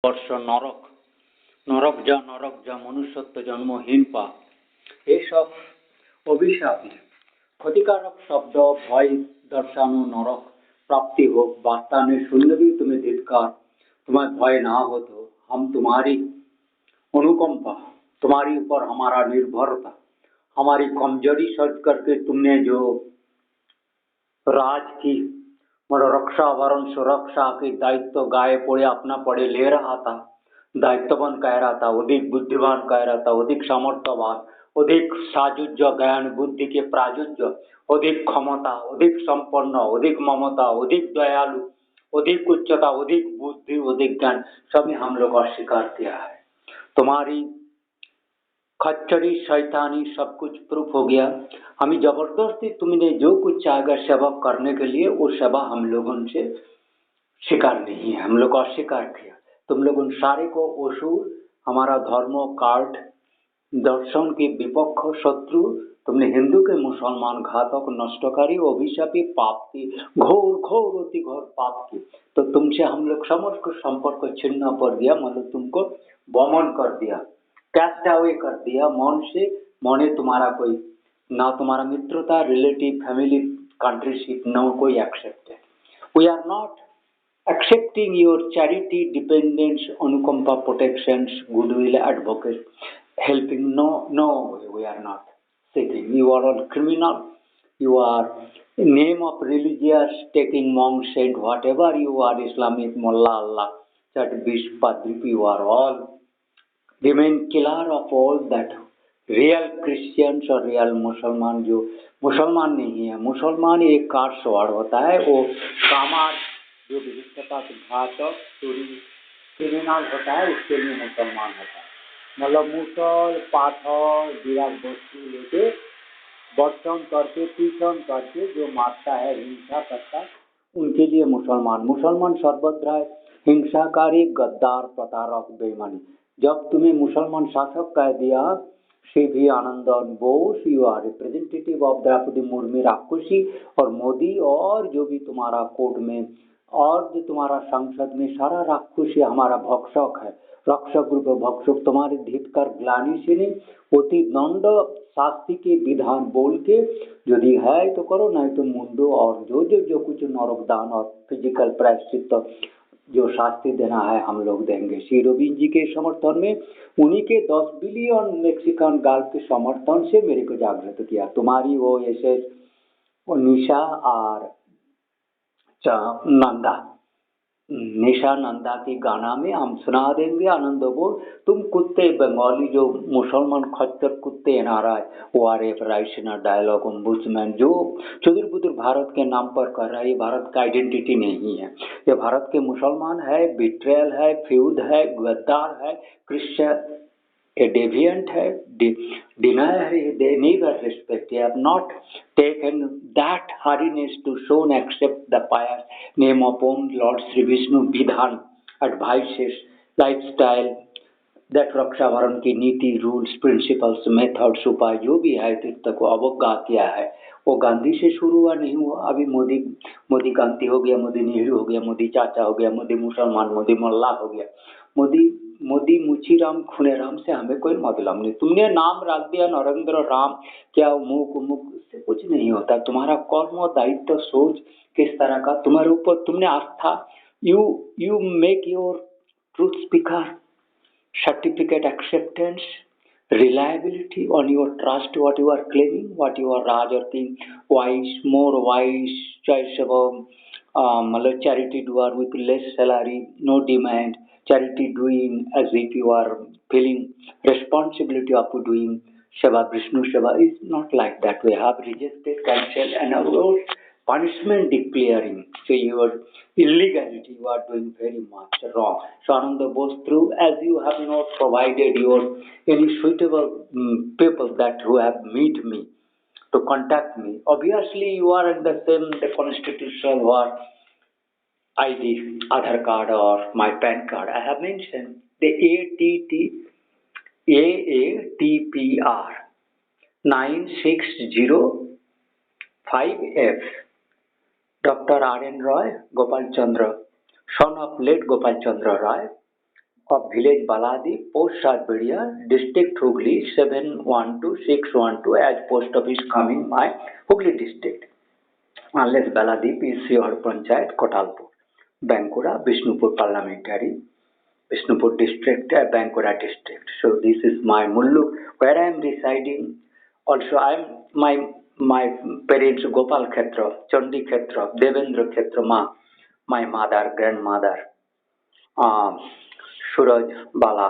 বর্ষ নরক, নরক যা মনুষ্যত্ব জন্মহীন পাপ, এইসব অভিশাপে ক্ষতিকারক শব্দ ভয় दर्शानो नरक प्राप्ति हो वार्ता ने सुन भी तुम्हें धिक्कार। तुम्हें भय ना हो तो हम तुम्हारी अनुकंपा, तुम्हारी ऊपर हमारा निर्भरता, हमारी कमजोरी सर्च करके तुमने जो राज की मतलब रक्षा वरण सुरक्षा के दायित्व गाये पड़े अपना पड़े ले रहा था। दायित्ववान कह रहा था, अधिक बुद्धिमान कह रहा था, अधिक सामर्थ्यवान, अधिक साजुज्य ज्ञान बुद्धि के प्राजुज्य, अधिक क्षमता, अधिक संपन्न, अधिक ममता, अधिक दयालु, अधिक उच्चता, अधिक बुद्धि, अधिक ज्ञान, सभी हम लोग अस्वीकार किया है। तुम्हारी खच्चरी शैतानी सब कुछ प्रूफ हो गया। हमें जबरदस्ती तुमने जो कुछ चाहेगा सेवा करने के लिए वो सेवा हम लोगों से स्वीकार नहीं है, हम लोग अस्वीकार किया। तुम लोग उन सारे को असुर, हमारा धर्म कार्ड दर्शन के विपक्ष शत्रु, तुमने हिंदू के मुसलमान घातक नष्टकारी अभिशापी पाप की घोर घोर अति घोर पाप की, तो तुमसे हम लोग समस्त संपर्क छिन्न कर दिया, मतलब तुमको वमन कर दिया, कैस्ट अवे कर दिया मन से। मने तुम्हारा कोई ना, तुम्हारा मित्रता रिलेटिव फैमिली कंट्रीशिप नो कोई एक्सेप्ट है। We are not accepting your charity, dependence, anukampa, protections, goodwill, advocate, helping. No, no, we are not seeking. You are all criminal. You are in name of religious, taking monk, saint, whatever you are, Islamic, mullah, Allah, that bishop, padri, you are all remain killer of all that. Real Christians और real मुसलमान, जो मुसलमान नहीं है, मुसलमान एक cast word होता है, वो कामार जो विशिष्टता से घातक चोरी क्रिमिनल होता है, उसके लिए मुसलमान होता है। मतलब मुसल पाथर विराट वस्तु लेके बर्तन करके पीछन करके जो मारता है, हिंसा करता है, उनके लिए मुसलमान। मुसलमान सर्वत्र है हिंसाकारी, गद्दार, प्रतारक, बेईमानी। जब तुम्हें मुसलमान शासक कह दिया CV Anandan Bose, you are representative of Draupadi Murmu राक्षसी और मोदी और जो भी तुम्हारा कोर्ट में और जो तुम्हारा संसद में सारा राक्षसी हमारा भक्षक है, रक्षक रूप भक्षक, तुम्हारे धिक्कार ग्लानि से नहीं, अति दंड शास्ति के विधान बोल के यदि है तो करो, नहीं तो मुंडो और जो कुछ नरकदान और फिजिकल प्रायश्चित जो शास्ति देना है हम लोग देंगे। श्री रविंद्र जी के समर्थन में, उन्हीं के 10 बिलियन मेक्सिकन गाल के समर्थन से मेरे को जागृत किया। तुम्हारी वो ऐसे निशा और नंदा, निशा नंदा के गाना में हम सुना देंगे आनंद बोल, तुम कुत्ते बंगाली जो मुसलमान खच्चर कुत्ते NRI ORF Raisina dialogue ombudsman जो चुदुर बुदुर भारत के नाम पर कर रहा है, ये भारत का आइडेंटिटी नहीं है। ये भारत के मुसलमान है, बिट्रेयल है, फ्यूड है, गद्दार है, क्रिश्चियन a deviant है, denier है, they never respect. They have not taken that hardiness to show and accept the pious name of own Lord Sri Vishnu Vidhan, advices, lifestyle, that रक्षावरण की नीति, rules, principles, methods, उपाय जो भी है तीर्थ को अवज्ञा किया है, वो गांधी से शुरू हुआ नहीं हुआ। अभी मोदी गांधी हो गया, मोदी नेहरू हो गया, मोदी चाचा हो गया, मोदी मुसलमान, मोदी मोल्ला हो गया, मोदी मुचीराम खुनेराम से हमें कोई मतलब नहीं। तुमने नाम रख दिया नरेंद्र राम, क्या मुख से कुछ नहीं होता। तुम्हारा कर्म दायित्व सोच किस तरह का, तुम्हारे ऊपर तुमने आस्था, you make your truth speaker certificate acceptance, reliability on your trust, what you are claiming, what you are Raj or King, wise, more wise, choice of मतलब charity doer with less salary, no demand, charity doing as if you are feeling responsibility of doing Seva, Vishnu Seva is not like that. We have rejected, cancelled and our punishment declaring. So your illegality, you are doing very much wrong. So Ananda Bose, through as you have not provided your any suitable people that who have meet me to contact me. Obviously you are in the same the constitutional or ID, Aadhaar card or my PAN card. I have mentioned the AATPR 9605F. Dr. R.N. Roy, Gopal Chandra, son of late Gopal Chandra Roy, of village Baladi, post Satberia, district Hooghly 712 as post office coming my Hooghly district. Unless Baladip is your Panchayat Kotalpur, Bankura, Bishnupur parliamentary, Bishnupur district, Bankura district. So this is my Mullu where I am residing. Also, I am my parents Gopal Khetra, Chandi Khetra, Devendra Khetra, my mother, grandmother, सूरज बाला,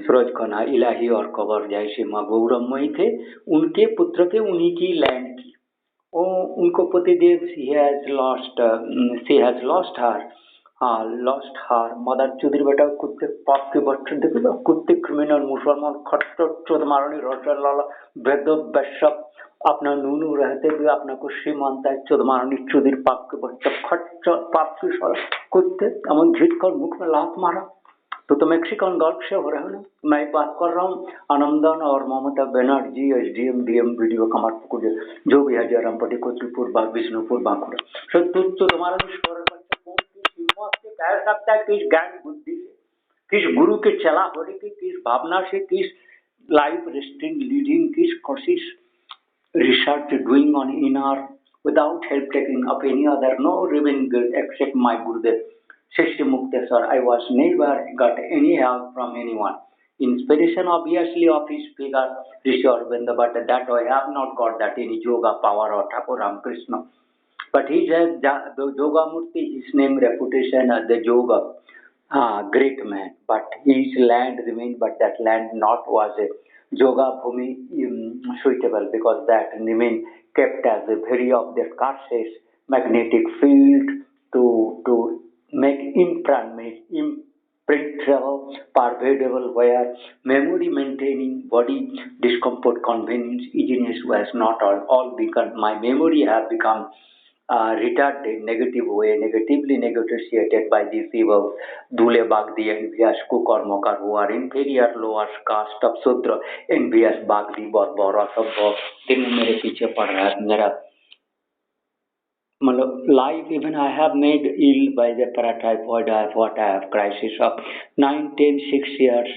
सूरज खन्ना, इलाही और cover जैसे माँ गौरवमयी थे, उनके पुत्र थे, उन्हीं की लैंड की। उनको पतिदेव she has lost her mother Chaudhary बेटा कुत्ते पाप के बच्चे देखो ना, कुत्ते क्रिमिनल मुसलमान खट्टर चोदमारनी रोटर लाला बेदब बेशक अपना नूनू रहते हुए अपना को श्री मानता है चोदमारनी चौधरी पाप के बच्चे खट्टर पाप के साला कुत्ते अमन घिट कर मुख में लात मारा। तो मैक्सिकन गल्फ से हो रहा है ना। मैं बात कर रहा हूँ आनंदन और Mamata Banerjee SDM DM video Kamarpukur जो भी है जयरामपट्टी कोतलपुर बाग बिष्णुपुर बांकुड़ा। तो तुम्हारा स्वर किस हिम्मत से कह सकता है, किस ज्ञान बुद्धि से, किस गुरु के चला होने की, किस भावना से, किस लाइफ रेस्टिंग लीडिंग, किस कोशिश research doing on inner without help taking of any other, no living except my Gurudev. Shishya Mukteswar, I was never got any help from anyone. Inspiration obviously of his figure, Rishi Aurobindo, but that I have not got that any yoga power or Thakur Ramakrishna. But he has the Yoga Murti, his name, reputation as the yoga great man. But his land remained, but that land not was a yoga bhumi suitable because that remained kept as a very of their curses magnetic field to make imprintable, pervadable, where memory maintaining body discomfort convenience easiness was not all because my memory have become retarded negative way, negatively negotiated by these evil Dule Bagdi envious Kukarmokar who are inferior lower caste of Sudra envious Bagdi Borbora Sabha दिन मेरे पीछे पड़ रहा है मेरा मतलब life even I have made ill by the paratyphoid I have crisis of 9, 10, 6 years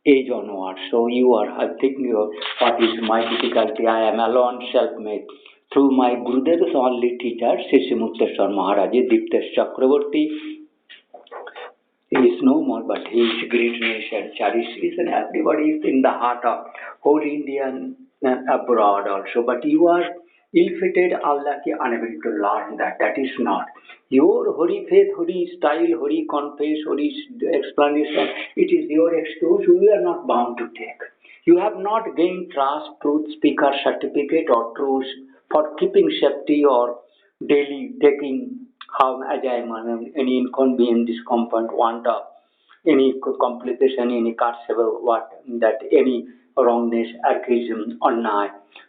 age onwards. So you are I think what is my difficulty. I am alone self-made. Through my Gurudev's only teacher, Shishya Mukteswar Maharaj, Diptesh Chakravarti, he is no more, but he is greatness and cherishes, and everybody is in the heart of whole Indian abroad also. But you are ill-fated, unlucky, unable to learn that. That is not. Your Hori faith, Hori style, Hori confess, Hori explanation, it is your excuse. You are not bound to take. You have not gained trust, truth speaker certificate or truth for keeping safety or daily taking harm as I am any inconvenience, discomfort, want of any complication, any carceral, what that any wrongness, archaism, अन्याय,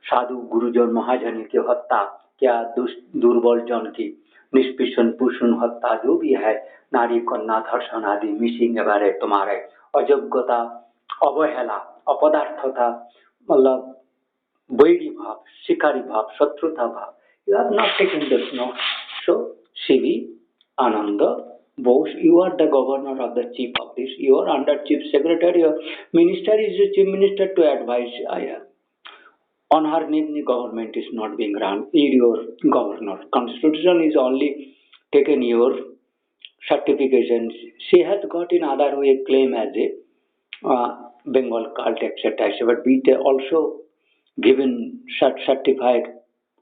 साधु गुरुजन महाजन की हत्या, क्या दुर्बल जन की निष्पिशन पुरुषन हत्या जो भी है, नारी कन्या धर्षण आदि मिसिंग बारे तुम्हारे अयोग्यता, अवहेला, अपदार्थता, मतलब वैरी भाव, शिकारी भाव, शत्रुता भाव, you have not taken this note. So, CV, Ananda, Bose, you are the governor of the chief of this. You are under chief secretary. Your minister is the chief minister to advise. On her name, the government is not being run. Your governor. Constitution is only taken your certifications. She has got in other way claim as a Bengal cult, etc. But we also given certified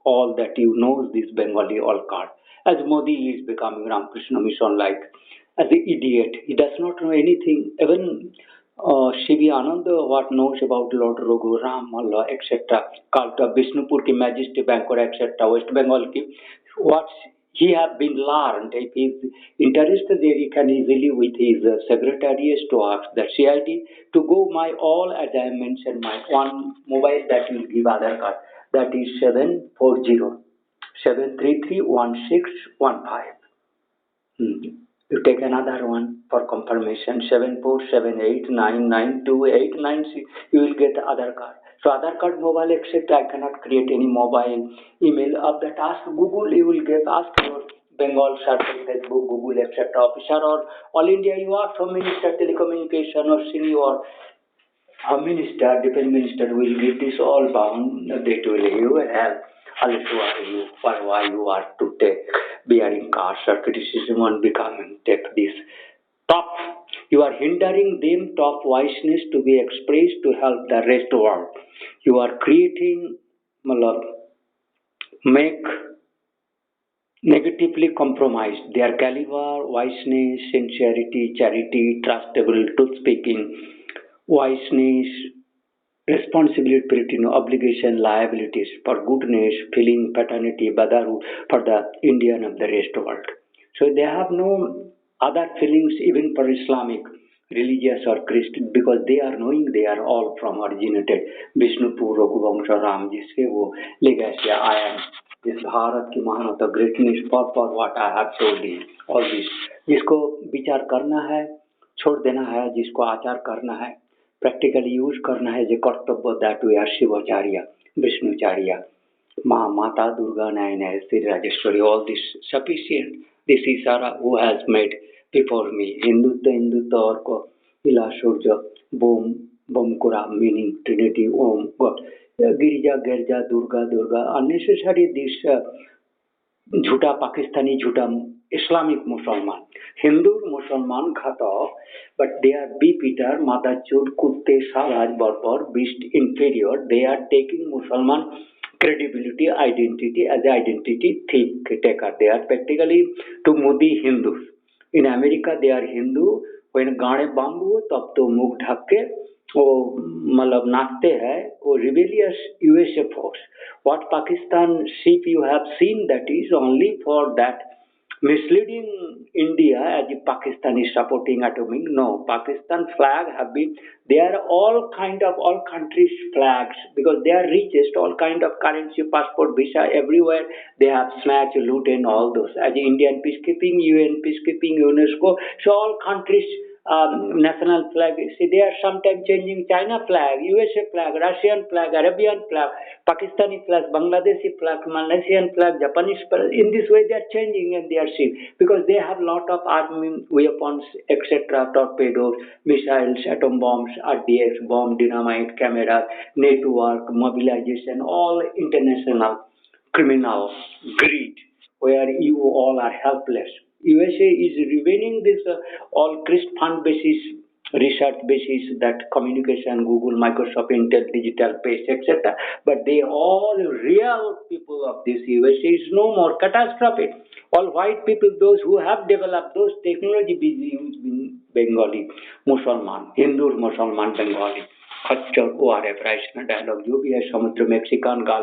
all that you know this Bengali all card. As Modi is becoming Ramakrishna Mission like as an idiot, he does not know anything. Even Shivi Ananda, what knows about Lord Raghu, Ram, Allah, etc. Cult of Bishnupur ki Majesty Bankura, etc. West Bengal ki what he have been learned. If he is interested there, he can easily with his secretariat to ask the CID to go my all as I mentioned my one mobile that will give Aadhaar card. That is 740-733-1615. You take another one for confirmation 7478992896. You will get Aadhaar card. So Aadhaar card mobile except I cannot create any mobile email of that. Ask Google. You will get ask your Bengal Circle, Facebook, Google, etc. officer, or All India you are Home Minister, Telecommunication, or Senior Home Minister, Defense Minister will get this all bound. They will you will have also you for why you are to take bearing cars or criticism on becoming take this top. You are hindering them top wiseness to be expressed to help the rest of the world. You are creating, malab, make negatively compromised their caliber, wiseness, sincerity, charity, trustable, truth speaking, wiseness, responsibility, obligation, liabilities for goodness, feeling, paternity, brotherhood for the Indian of the rest of the world. So they have no other feelings even for Islamic, religious or Christian because they are knowing they are all from originated Vishnupur, Raghuvamsha, Ram जिसके वो legacy आया है जिस भारत की महानता greatness for what I have told you all this जिसको विचार करना है छोड़ देना है जिसको आचार करना है practically use करना है जो कर्तव्य that we are शिवाचार्य विष्णुचार्य माँ माता Durga Narayan Shri Rajeshwari all this sufficient this is Sara who has made before me Hindutva और को इला सूर्य बोम बमकुरा meaning Trinity Om God Girija Girja Durga Durga unnecessary this झूठा पाकिस्तानी झूठा Islamic मुसलमान हिंदू मुसलमान घातक but they are beefeater मादाचोद कुत्ते सालाज बर्बर beast inferior they are taking Musliman credibility identity as identity thief taker they are practically to Modi Hindus in America they are Hindu when गाड़े बम हुए तब तो मुंह ढक के वो मतलब नाचते हैं वो rebellious USA force what Pakistan ship you have seen that is only for that misleading India as if Pakistan is supporting atomic. No, Pakistan flag have been, they are all kind of all countries flags because they are richest, all kind of currency, passport, visa, everywhere they have snatched, loot and all those. As Indian peacekeeping, UN peacekeeping, UNESCO, so all countries national flag. See, they are sometimes changing China flag, USA flag, Russian flag, Arabian flag, Pakistani flag, Bangladeshi flag, Malaysian flag, Japanese flag. In this way, they are changing and they are seeing because they have lot of army weapons, etc., torpedoes, missiles, atom bombs, RDX, bomb, dynamite, camera, network, mobilization, all international criminal greed where you all are helpless. USA is revealing this all CRISP fund basis, research basis that communication, Google, Microsoft, Intel, digital pace, etc. But they all real people of this USA is no more catastrophe. All white people, those who have developed those technology busy in Bengali, Musliman, Hindu, Musliman, Bengali. खच्चर ORF राइशनल dialogue जो भी है समुद्र Mexican गाल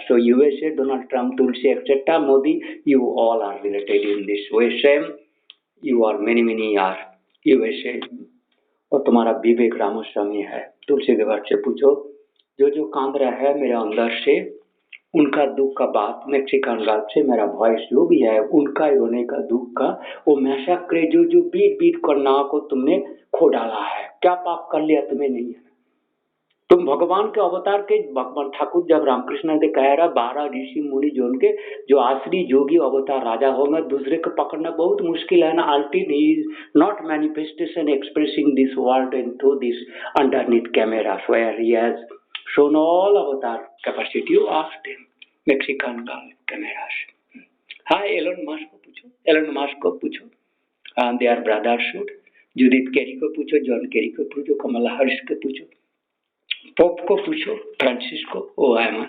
so USA Donald Trump Tulsi etc Modi you all are related in this way same you are many are USA और तुम्हारा विवेक रामस्वामी है तुलसी देवर से पूछो जो कांद रहा है मेरे अंदर से उनका दुख का बात मेक्सिकन गाल से मेरा वॉइस जो भी है उनका रोने का दुख का वो मैसाक्रे जो बीट करना को तुमने खो डाला है क्या पाप कर लिया तुम्हें नहीं है तुम भगवान के अवतार के भगवान ठाकुर जब रामकृष्ण ने कह रहा 12 ऋषि मुनि जोन के जो आसरी जोगी अवतार राजा होगा दूसरे को पकड़ना बहुत मुश्किल है ना ultimate is not manifestation expressing this world and through this underneath camera where he has shown all avatar capacity you asked him Mexican cameras hi Elon Musk को पूछो they are brothers should Judith carry को पूछो John Kerry को पूछो कमला Harris को पूछो pope को पूछो फ्रांसिस को ओ एमन